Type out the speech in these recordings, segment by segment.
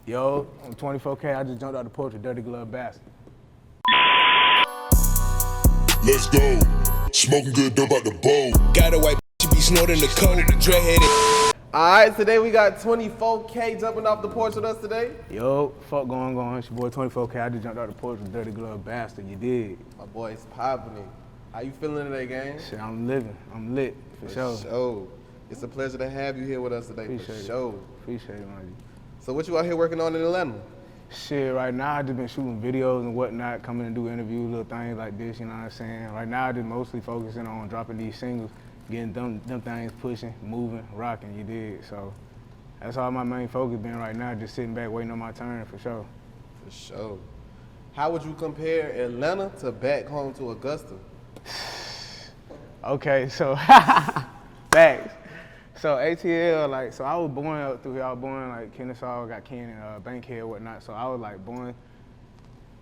Yo, I'm 24 Kay. I just jumped out the porch with Dirty Glove Bastard. Let's go. Smoking good dope out the bowl. Got a white bitch, be snorting the coke, dreadheaded. Alright, today we got 24 Kay jumping off the porch with us today. Yo, fuck going on. It's your boy 24 Kay. I just jumped out the porch with Dirty Glove Bastard. You dig? My boy's popping it. How you feeling today, gang? Shit, I'm living. I'm lit, for sure. It's a pleasure to have you here with us today, Appreciate for it. sure. Appreciate it, man. So what you out here working on in Atlanta? Shit, right now I just been shooting videos and whatnot, coming and do interviews, little things like this, you know what I'm saying? Right now I just mostly focusing on dropping these singles, getting them things pushing, moving, rocking, you dig? So that's all my main focus been right now, just sitting back waiting on my turn, for sure. For sure. How would you compare Atlanta to back home to Augusta? Okay, so facts. So ATL, so I was born up through here. I was born like Kennesaw, got Ken and Bankhead, whatnot. So I was like born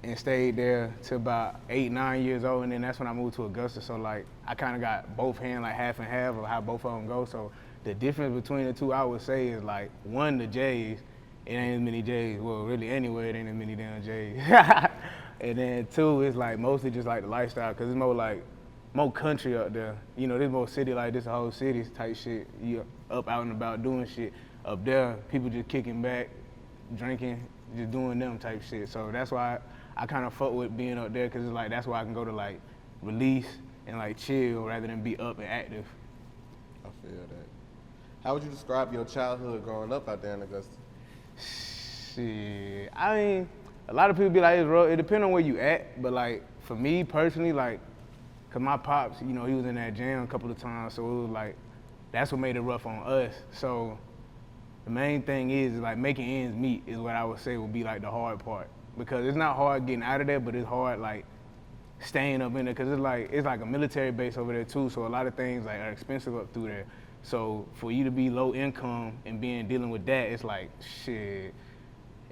and stayed there till about 8, 9 years old, and then that's when I moved to Augusta. So like I kind of got both hands like half and half of how both of them go. So the difference between the two, I would say, is like one, the J's. It ain't as many J's. Well, really anywhere, it ain't as many damn J's. And then two, it's like mostly just like the lifestyle, cause it's more country up there. You know, this more city like this, a whole city type shit. You up out and about doing shit. Up there, people just kicking back, drinking, just doing them type shit. So that's why I kind of fuck with being up there, cause it's like that's why I can go to like release and like chill rather than be up and active. I feel that. How would you describe your childhood growing up out there in Augusta? Shit, I mean, a lot of people be like, it's rough. It depends on where you at, but like for me personally, like, cause my pops, you know, he was in that jam a couple of times, so it was like, that's what made it rough on us. So the main thing is like making ends meet is what I would say would be like the hard part. Because it's not hard getting out of there, but it's hard like staying up in there, cause it's like a military base over there too, so a lot of things like are expensive up through there. So for you to be low income and dealing with that, it's like, shit,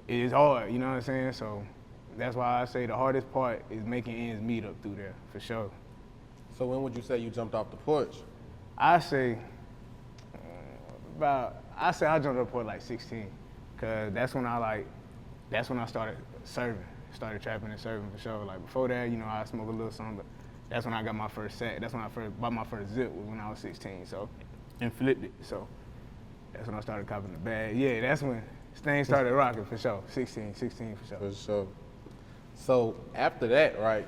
it is hard, you know what I'm saying? So that's why I say the hardest part is making ends meet up through there, for sure. So when would you say you jumped off the porch? I say I jumped up the porch like 16, cause that's when I started serving, started trapping and serving for sure. Like before that, you know, I smoked a little something, but that's when I got my first sack. That's when I first bought my first zip, was when I was 16, so, and flipped it. So that's when I started copping the bag. Yeah, that's when things started rocking for sure. 16 for sure. For sure. So after that, right,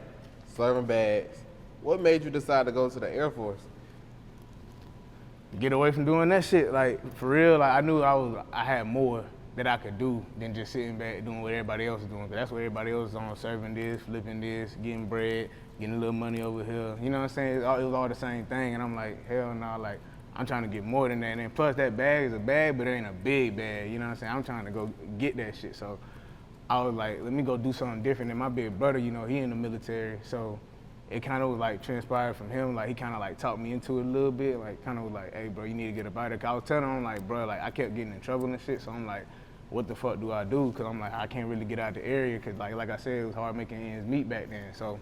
serving bags, what made you decide to go to the Air Force? Get away from doing that shit, like for real. Like I knew I had more that I could do than just sitting back doing what everybody else is doing. Cause that's what everybody else is on, serving this, flipping this, getting bread, getting a little money over here. You know what I'm saying? It was all the same thing, and I'm like, hell no, like I'm trying to get more than that. And then plus that bag is a bag, but it ain't a big bag. You know what I'm saying? I'm trying to go get that shit. So I was like, let me go do something different. And my big brother, you know, he in the military, so it kind of was like transpired from him. Like he kind of like talked me into it a little bit. Like kind of was like, hey bro, you need to get up out of there. I was telling him like, bro, like I kept getting in trouble and shit. So I'm like, what the fuck do I do? Cause I'm like, I can't really get out the area. Cause like I said, it was hard making ends meet back then. So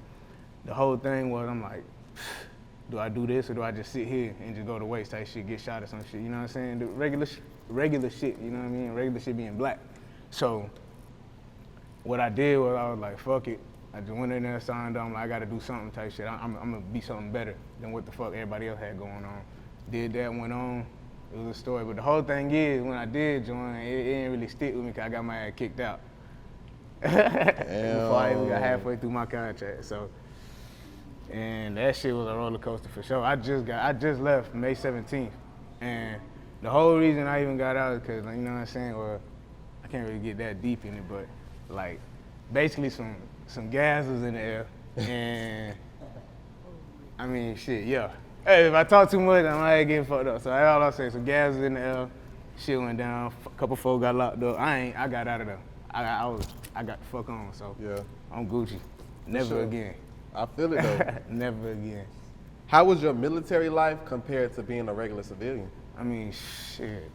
the whole thing was, I'm like, do I do this or do I just sit here and just go to waste type shit, get shot or some shit? You know what I'm saying? The regular shit. You know what I mean? Regular shit being black. So what I did was I was like, fuck it. I just went in there, signed up, like, I gotta do something type shit. I'm gonna be something better than what the fuck everybody else had going on. Did that, went on, it was a story. But the whole thing is, when I did join, it didn't really stick with me because I got my ass kicked out. Before I even got halfway through my contract, so. And that shit was a roller coaster for sure. I just left May 17th. And the whole reason I even got out is because, you know what I'm saying, well, I can't really get that deep in it, but like, basically some gas was in the air, and I mean, shit, yeah. Hey, if I talk too much, I might get fucked up. So that's all I'll say, some gas was in the air, shit went down, a couple folks got locked up. I got out of there. I got the fuck on, so yeah. I'm Gucci. Never again. I feel it though. Never again. How was your military life compared to being a regular civilian? I mean, shit.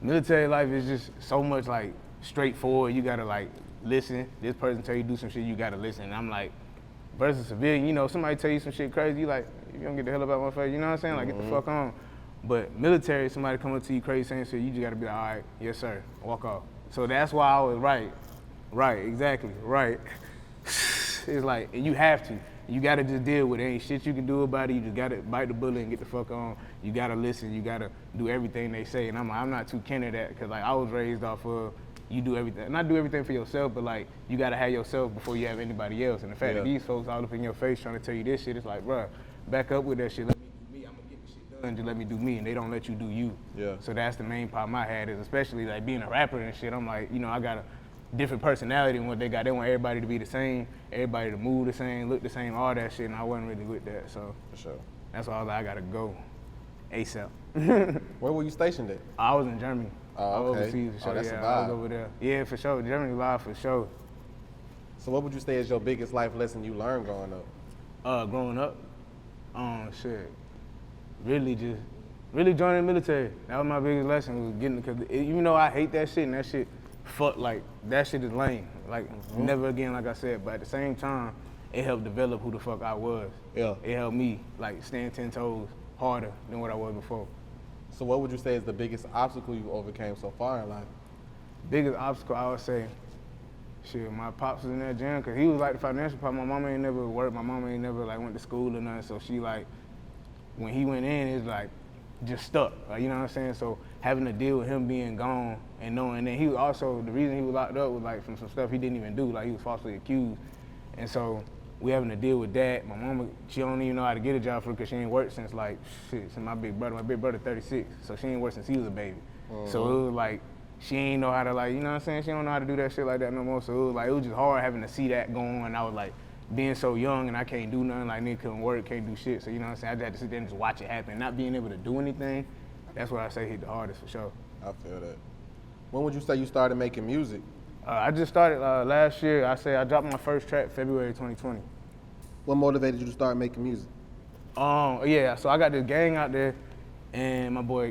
Military life is just so much like straightforward. You gotta like listen. This person tell you do some shit, you gotta listen. And I'm like, versus civilian, you know, somebody tell you some shit crazy, you like, you don't get the hell up out my face, you know what I'm saying? Like, get the fuck on. But military, somebody come up to you crazy saying shit, you just gotta be like, all right, yes sir, walk off. So that's why I was right, exactly, right. It's like, and you have to. You gotta just deal with it. Ain't shit you can do about it. You just gotta bite the bullet and get the fuck on. You gotta listen. You gotta do everything they say. And I'm like, I'm not too kin of that, because like I was raised off of you do everything. Not do everything for yourself, but like you gotta have yourself before you have anybody else. And the fact that these folks all up in your face trying to tell you this shit, it's like, bruh, back up with that shit. Let me do me. I'm gonna get the shit done. Just let me do me. And they don't let you do you. Yeah. So that's the main problem I had, is especially like being a rapper and shit. I'm like, you know, I got a different personality than what they got. They want everybody to be the same, everybody to move the same, look the same, all that shit, and I wasn't really with that. So For sure. that's why I was like, I gotta go ASAP. Where were you stationed at? I was in Germany. Oh, I was okay. overseas for sure. That's yeah, a I was vibe. over there. Yeah, for sure. Germany live for sure. So what would you say is your biggest life lesson you learned growing up? Growing up, shit, really joining the military. That was my biggest lesson, was getting, because even though I hate that shit, and that shit, like, that shit is lame. Like, never again, like I said, but at the same time, it helped develop who the fuck I was. Yeah. It helped me, like, stand 10 toes harder than what I was before. So what would you say is the biggest obstacle you overcame so far in life? Biggest obstacle, I would say, shit, my pops was in that gym, because he was like the financial part. My mama ain't never worked. My mama ain't never like went to school or nothing. So she like, when he went in, it's like just stuck. Like, you know what I'm saying? So having to deal with him being gone and knowing that he was also, the reason he was locked up was like from some stuff he didn't even do. Like he was falsely accused. And so we having to deal with that. My mama, she don't even know how to get a job for it, because she ain't worked since like, shit, since my big brother 36. So she ain't worked since he was a baby. So it was like, she ain't know how to, like, you know what I'm saying? She don't know how to do that shit like that no more. So it was just hard having to see that going on. I was like, being so young and I can't do nothing, like nigga couldn't work, can't do shit. So you know what I'm saying? I just had to sit there and just watch it happen. Not being able to do anything, that's what I say hit the hardest for sure. I feel that. When would you say you started making music? I just started last year. I dropped my first track February 2020. What motivated you to start making music? Yeah, so I got this gang out there, and my boy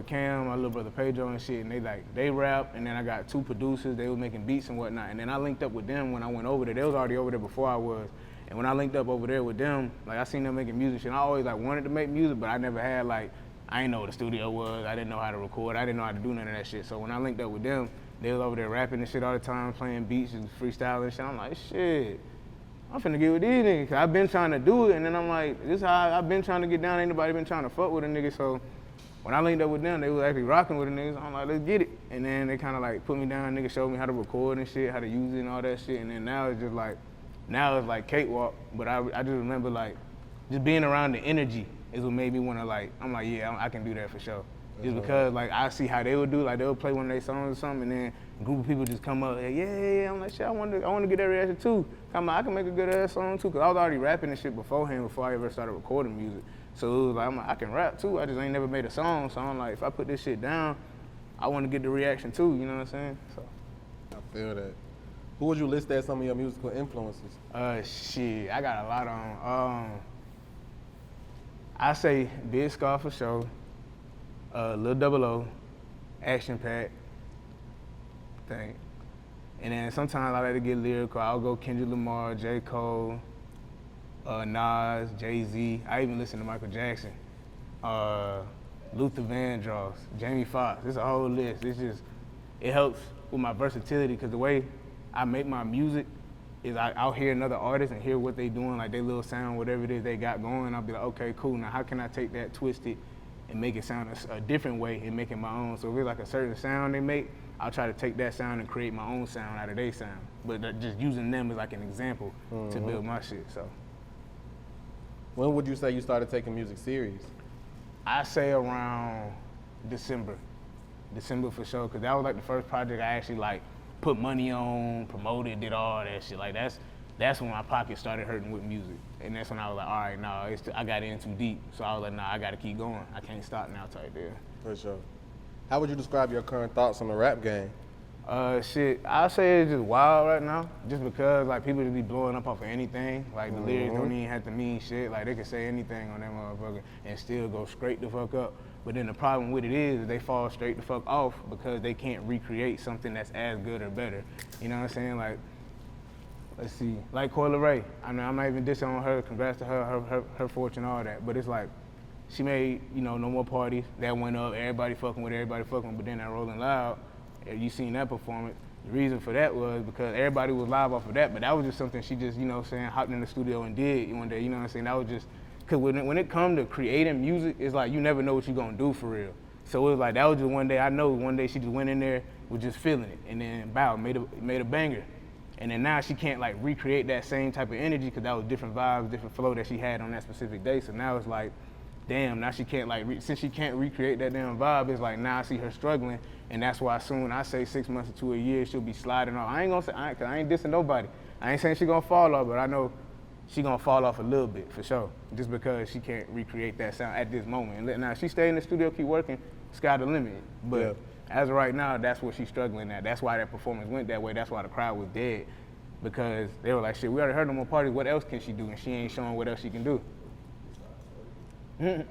Cam, my little brother Pedro and shit, and they rap, and then I got 2 producers, they were making beats and whatnot, and then I linked up with them when I went over there. They was already over there before I was, and when I linked up over there with them, like I seen them making music, and I always like wanted to make music, but I never had like, I didn't know what the studio was, I didn't know how to record, I didn't know how to do none of that shit. So when I linked up with them, they was over there rapping and shit all the time, playing beats and freestyling and shit. I'm like, shit, I'm finna get with these niggas. Cause I've been trying to do it, and then I'm like, this is how I've been trying to get down. Ain't nobody been trying to fuck with a nigga. So when I linked up with them, they was actually rocking with the niggas. I'm like, let's get it. And then they kind of like put me down. Niggas showed me how to record and shit, how to use it and all that shit. And then now it's just like, cakewalk. But I just remember like, just being around the energy is what made me want to like, I'm like, yeah, I can do that for sure. Just because like I see how they would do, like they would play one of their songs or something, and then a group of people just come up, yeah. I'm like, shit, I want to get that reaction too. I'm like, I can make a good ass song too, cause I was already rapping and shit beforehand before I ever started recording music. So it was like, I'm like, I can rap too. I just ain't never made a song, so I'm like, if I put this shit down, I want to get the reaction too. You know what I'm saying? So. I feel that. Who would you list as some of your musical influences? Shit, I got a lot on. I say Big Scar for sure. Lil Double O, Action Pack, thing. And then sometimes I like to get lyrical. I'll go Kendrick Lamar, J. Cole, Nas, Jay-Z. I even listen to Michael Jackson, Luther Vandross, Jamie Foxx. It's a whole list. It helps with my versatility, because the way I make my music is I'll hear another artist and hear what they doing, like their little sound, whatever it is they got going. I'll be like, okay, cool. Now how can I take that, twist it, and make it sound a different way and make it my own? So if it's like a certain sound they make, I'll try to take that sound and create my own sound out of their sound. But just using them as like an example to build my shit, so. When would you say you started taking music serious? I say around December for sure, because that was like the first project I actually like put money on, promoted, did all that shit. Like that's when my pocket started hurting with music. And that's when I was like, all right, nah, I got in too deep. So I was like, nah, I gotta keep going. I can't stop now type there. For sure. How would you describe your current thoughts on the rap game? Shit, I say it's just wild right now, just because like people just be blowing up off of anything. Like the lyrics don't even have to mean shit. Like they can say anything on that motherfucker and still go straight the fuck up. But then the problem with it is they fall straight the fuck off because they can't recreate something that's as good or better. You know what I'm saying? Like, let's see, like Coyle Ray. I mean, I'm not even dissing on her. Congrats to her fortune, all that. But it's like, she made, No More Parties. That went up. Everybody fucking with. But then that Rolling Loud. You seen that performance. The reason for that was because everybody was live off of that, but that was just something she just, you know what I'm saying, hopped in the studio and did one day, you know what I'm saying? That was just, cause when it come to creating music, it's like you never know what you're gonna do for real. So it was like, that was just one day, I know one day she just went in there, was just feeling it, and then bow, made a banger. And then now she can't like recreate that same type of energy, cause that was different vibes, different flow that she had on that specific day. So now it's like, damn, now she can't like, since she can't recreate that damn vibe, it's like now I see her struggling, and that's why soon, I say 6 months to a year, she'll be sliding off. I ain't gonna say, cause I ain't dissing nobody. I ain't saying she gonna fall off, but I know she gonna fall off a little bit, for sure, just because she can't recreate that sound at this moment. And now, if she stay in the studio, keep working, sky the limit. But as of right now, that's what she's struggling at. That's why that performance went that way. That's why the crowd was dead, because they were like, shit, we already heard no more parties, what else can she do? And she ain't showing what else she can do. Just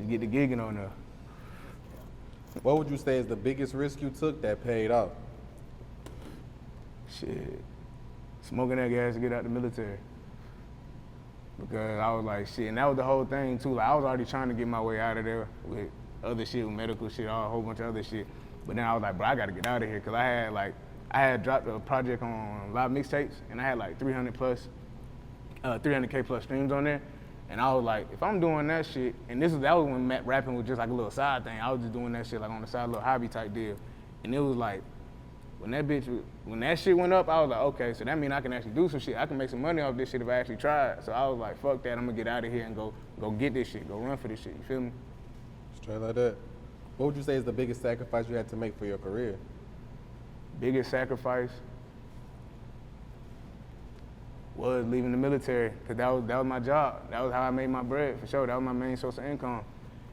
get the gigging on her. What would you say is the biggest risk you took that paid off? Shit, smoking that gas to get out the military. Because I was like, shit, and that was the whole thing too. Like, I was already trying to get my way out of there with other shit, with medical shit, a whole bunch of other shit. But then I was like, bro, I gotta get out of here, cause I had dropped a project on live mixtapes, and I had like 300K plus streams on there. And I was like, if I'm doing that shit, and that was when rapping was just like a little side thing. I was just doing that shit like on the side, a little hobby type deal. And it was like, when that shit went up, I was like, okay, so that means I can actually do some shit. I can make some money off this shit if I actually tried. So I was like, fuck that, I'm gonna get out of here and go get this shit, go run for this shit, you feel me? Straight like that. What would you say is the biggest sacrifice you had to make for your career? Biggest sacrifice was leaving the military, because that was my job. That was how I made my bread, for sure. That was my main source of income.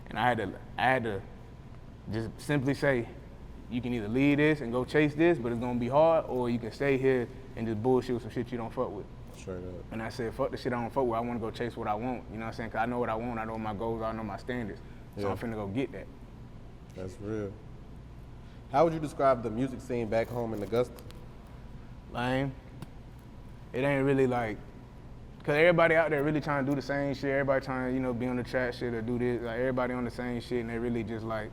And I had to just simply say, you can either leave this and go chase this, but it's gonna be hard, or you can stay here and just bullshit with some shit you don't fuck with. Straight up. And I said, fuck the shit I don't fuck with, I wanna go chase what I want, you know what I'm saying? Cause I know what I want, I know what my goals are, I know my standards. So I'm finna go get that. That's real. How would you describe the music scene back home in Augusta? Lame. It ain't really like, cause everybody out there really trying to do the same shit. Everybody trying to, you know, be on the track shit or do this. Like, everybody on the same shit, and they really just like,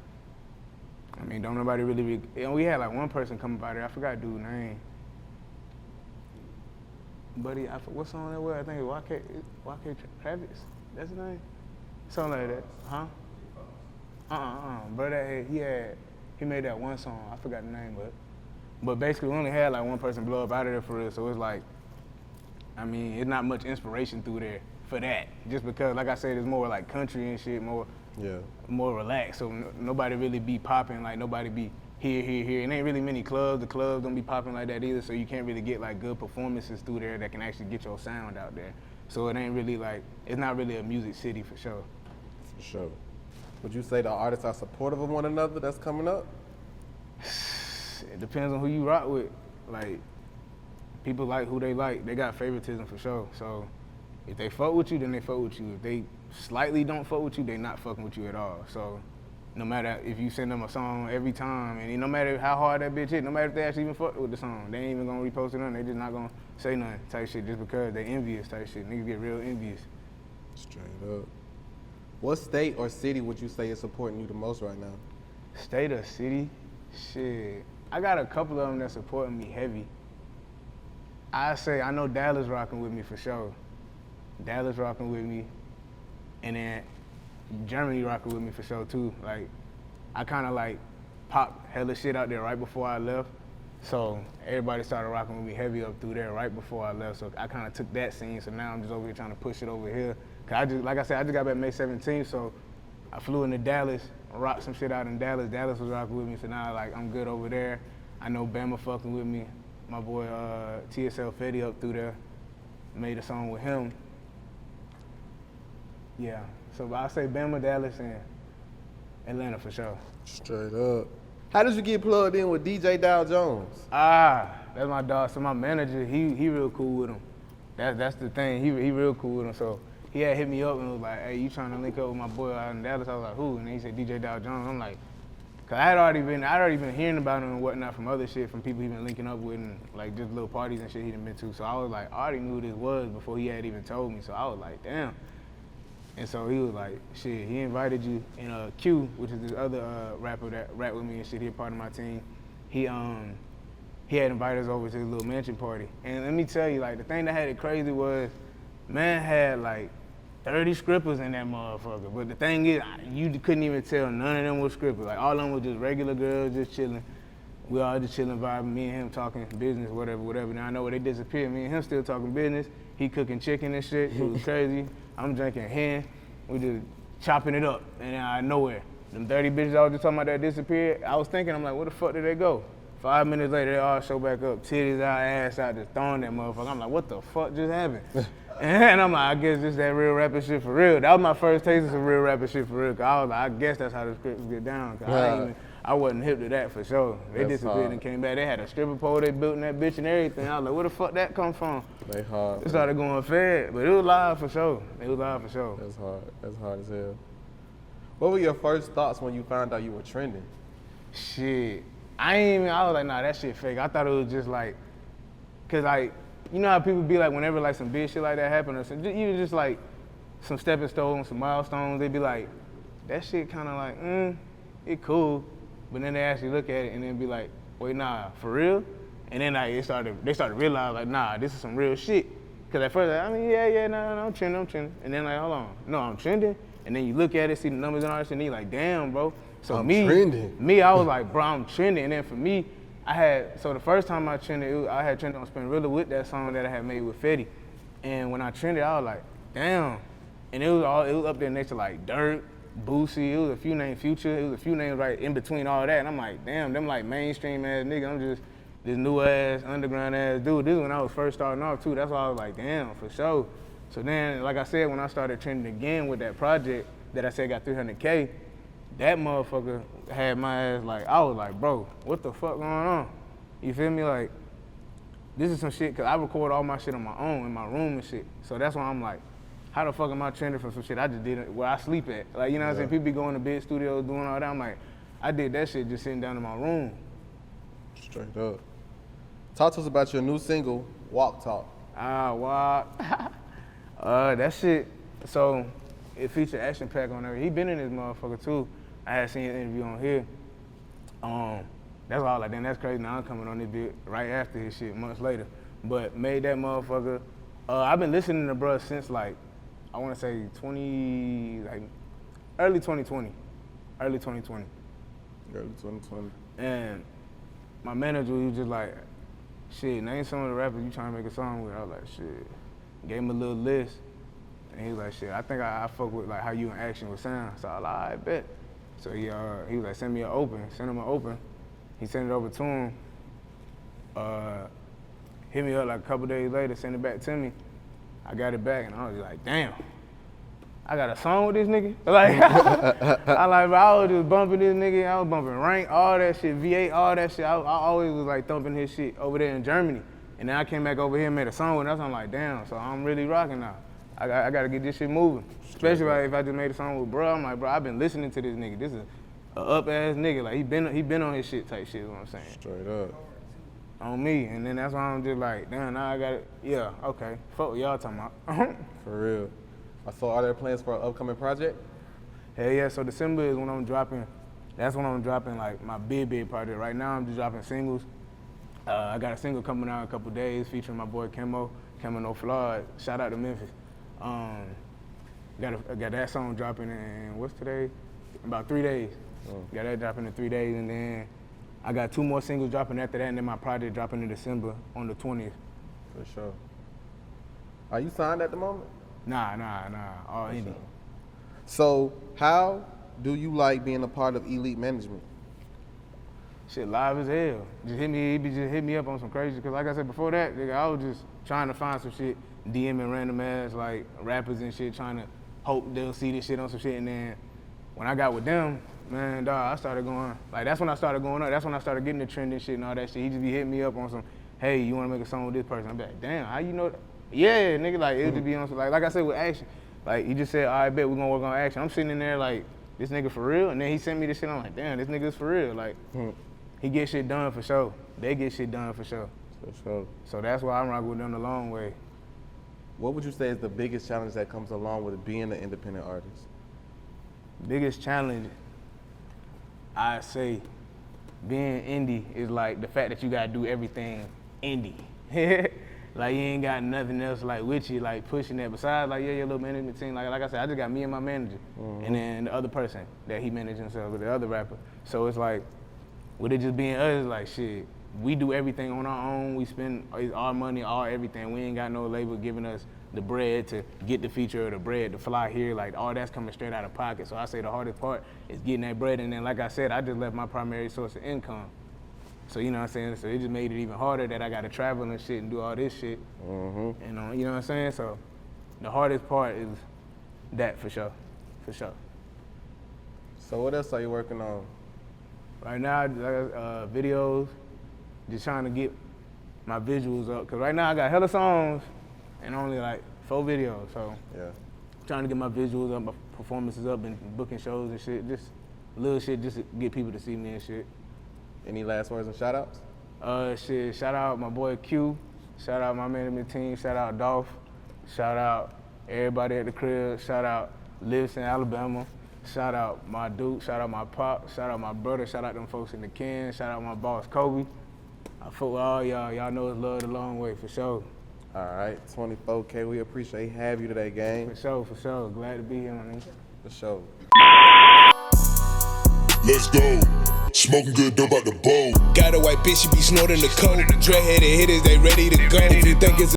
I mean, don't nobody really be, and we had like one person come by there, I forgot dude's name. Buddy, what song that was? I think it was YK Travis, that's his name? Something like that, huh? Brother, he made that one song, I forgot the name, but basically we only had like one person blow up out of there for real, so it's like, I mean, it's not much inspiration through there for that. Just because, like I said, it's more like country and shit, more relaxed. So nobody really be popping, like nobody be here. It ain't really many clubs. The clubs don't be popping like that either. So you can't really get like good performances through there that can actually get your sound out there. So it ain't really like, it's not really a music city for sure. For sure. Would you say the artists are supportive of one another that's coming up? It depends on who you rock with. Like, people like who they like. They got favoritism for sure. So if they fuck with you, then they fuck with you. If they slightly don't fuck with you, they not fucking with you at all. So no matter if you send them a song every time, and no matter how hard that bitch hit, no matter if they actually even fuck with the song, they ain't even gonna repost it on. They just not gonna say nothing type shit just because they envious type shit. Niggas get real envious. Straight up. What state or city would you say is supporting you the most right now? State or city? Shit. I got a couple of them that supporting me heavy. I say, I know Dallas rocking with me for sure. Dallas rocking with me. And then Germany rocking with me for sure too. Like, I kinda like popped hella shit out there right before I left. So everybody started rocking with me heavy up through there right before I left. So I kinda took that scene, so now I'm just over here trying to push it over here. Cause like I said, I just got back May 17th, so I flew into Dallas, rocked some shit out in Dallas. Dallas was rocking with me, so now like I'm good over there. I know Bama fucking with me. My boy TSL Fetty up through there, made a song with him. Yeah, so I say Bama, Dallas, and Atlanta for sure. Straight up. How did you get plugged in with DJ Dow Jones? That's my dog. So my manager, he real cool with him. That's the thing. He real cool with him. So he had hit me up and was like, "Hey, you trying to link up with my boy out in Dallas?" I was like, "Who?" And then he said DJ Dow Jones. I'm like, cause I'd already been hearing about him and whatnot from other shit, from people he been linking up with and like just little parties and shit he done been to. So I was like, I already knew who this was before he had even told me. So I was like, damn. And so he was like, shit, he invited you. And Q, which is this other rapper that rap with me and shit, he a part of my team. He had invited us over to his little mansion party. And let me tell you, like, the thing that had it crazy was, man had like 30 scrippers in that motherfucker. But the thing is, you couldn't even tell none of them were scrippers. Like, all of them were just regular girls just chilling. We all just chilling, vibing, me and him talking business, whatever. Now I know where they disappeared. Me and him still talking business. He cooking chicken and shit. It was crazy. I'm drinking hen. We just chopping it up. And then out of nowhere, them 30 bitches I was just talking about that disappeared, I was thinking, I'm like, where the fuck did they go? 5 minutes later, they all show back up, titties out, ass out, just throwing that motherfucker. I'm like, what the fuck just happened? And I'm like, I guess this that real rapper shit for real. That was my first taste of some real rapper shit for real. Cause I was like, I guess that's how the scripts get down. Cause I wasn't hip to that for sure. They disappeared and came back. They had a stripper pole they built in that bitch and everything. I was like, where the fuck that come from? They hard. It started going fed, but it was live for sure. That's hard. That's hard as hell. What were your first thoughts when you found out you were trending? Shit. I was like, nah, that shit fake. I thought it was just like, cause like, you know how people be like, whenever like some big shit like that happen or something, even just like some stepping stones, some milestones, they be like, that shit kind of like, it cool. But then they actually look at it and then be like, wait, nah, for real? And then like, they started realizing like, nah, this is some real shit. Cause at first, like, I mean, yeah, no, I'm trending. And then like, hold on, no, I'm trending. And then you look at it, see the numbers and all that shit, and you like, damn, bro. So me, I was like, bro, I'm trending. And then for me, so the first time I trended, I had trended on Spinrilla with that song that I had made with Fetty. And when I trended, I was like, damn. And it was up there next to like Dirt, Boosie, it was a few names, Future, it was a few names right in between all that. And I'm like, damn, them like mainstream ass nigga, I'm just this new ass, underground ass dude. This is when I was first starting off too. That's why I was like, damn, for sure. So then, like I said, when I started trending again with that project that I said got 300K, that motherfucker had my ass like, I was like, bro, what the fuck going on? You feel me? Like, this is some shit, cause I record all my shit on my own in my room and shit. So that's why I'm like, how the fuck am I trending for some shit I just did where I sleep at? Like, you know what I'm saying? People be going to big studios doing all that. I'm like, I did that shit just sitting down in my room. Straight up. Talk to us about your new single, Wok Talk. Wok. That shit, so it featured Action Pack on there. He been in this motherfucker too. I had seen an interview on here. That's all like, damn, that's crazy. Now I'm coming on this bit right after his shit, months later. But made that motherfucker. I've been listening to bruh since like, I wanna say early 2020. And my manager, he was just like, shit, name some of the rappers you trying to make a song with. I was like, shit. Gave him a little list. And he was like, shit, I think I fuck with like how you in action with sound. So I was like, I bet. So he was like, send him an open. He sent it over to him. Hit me up like a couple days later, sent it back to me. I got it back and I was like, damn, I got a song with this nigga? Like, I was just bumping this nigga, I was bumping Rank, all that shit, V8, all that shit. I always was like thumping his shit over there in Germany. And then I came back over here and made a song with him. I'm like, damn, so I'm really rocking now. I gotta get this shit moving. Especially like if I just made a song with bro, I'm like, bro, I've been listening to this nigga. This is a up-ass nigga. Like, he been on his shit type shit is what I'm saying. Straight up. On me, and then that's why I'm just like, damn, now I got it. Yeah, okay. Fuck what y'all talking about. For real. So are there plans for an upcoming project? Hell yeah, so December is when I'm dropping, that's when I'm dropping like my big project. Right now I'm just dropping singles. I got a single coming out in a couple days featuring my boy Camo No Flaw. Shout out to Memphis. Got that song dropping in, what's today? About 3 days. Got that dropping in 3 days, and then I got 2 more singles dropping after that, and then my project dropping in December on the 20th. For sure. Are you signed at the moment? Nah, all indie. Sure. So how do you like being a part of elite management? Shit, live as hell. Just hit me up on some crazy, cause like I said before that, nigga, I was just trying to find some shit, DMing random ass like rappers and shit, trying to hope they'll see this shit on some shit, and then when I got with them, man, dawg, I started going, like that's when I started going up, that's when I started getting the trending shit and all that shit. He just be hitting me up on some, hey, you wanna make a song with this person? I'm like, damn, how you know that? Yeah, nigga, like it just be on some, like I said with Action. Like he just said, all right, bet we're gonna work on Action. I'm sitting in there like, this nigga for real? And then he sent me this shit, I'm like, damn, this nigga's for real. Like, he get shit done for sure. They get shit done for sure. For sure. So that's why I'm rocking with them the long way. What would you say is the biggest challenge that comes along with being an independent artist? Biggest challenge, I say, being indie is like the fact that you gotta do everything indie. Like you ain't got nothing else like with you, like pushing that. Besides, like your little management team. Like I said, I just got me and my manager, and then the other person that he managed himself with the other rapper. So it's like, with it just being us, it's like shit. We do everything on our own. We spend our money, our everything. We ain't got no label giving us the bread to get the feature or the bread to fly here. Like all that's coming straight out of pocket. So I say the hardest part is getting that bread. And then like I said, I just left my primary source of income. So you know what I'm saying? So it just made it even harder that I got to travel and shit and do all this shit. And you know what I'm saying? So the hardest part is that for sure, for sure. So what else are you working on? Right now, I got videos, just trying to get my visuals up. Cause right now I got hella songs and only like 4 videos. So Yeah. trying to get my visuals up, my performances up, and booking shows and shit. Just little shit just to get people to see me and shit. Any last words and shout outs? Shit, shout out my boy Q, shout out my management team, shout out Dolph, shout out everybody at the crib, shout out Lives in Alabama, shout out my Duke, shout out my pop, shout out my brother, shout out them folks in the can, shout out my boss Kobe. I fuck with all y'all know it's love the long way, for sure. All right, 24 Kay, we appreciate having you today, gang. For sure, glad to be here, man. For sure. Let's go. Smoking good dope out the bowl. Got a white bitch, she be snorting the coke. Dreadheaded hitters, they ready to go. If you think it's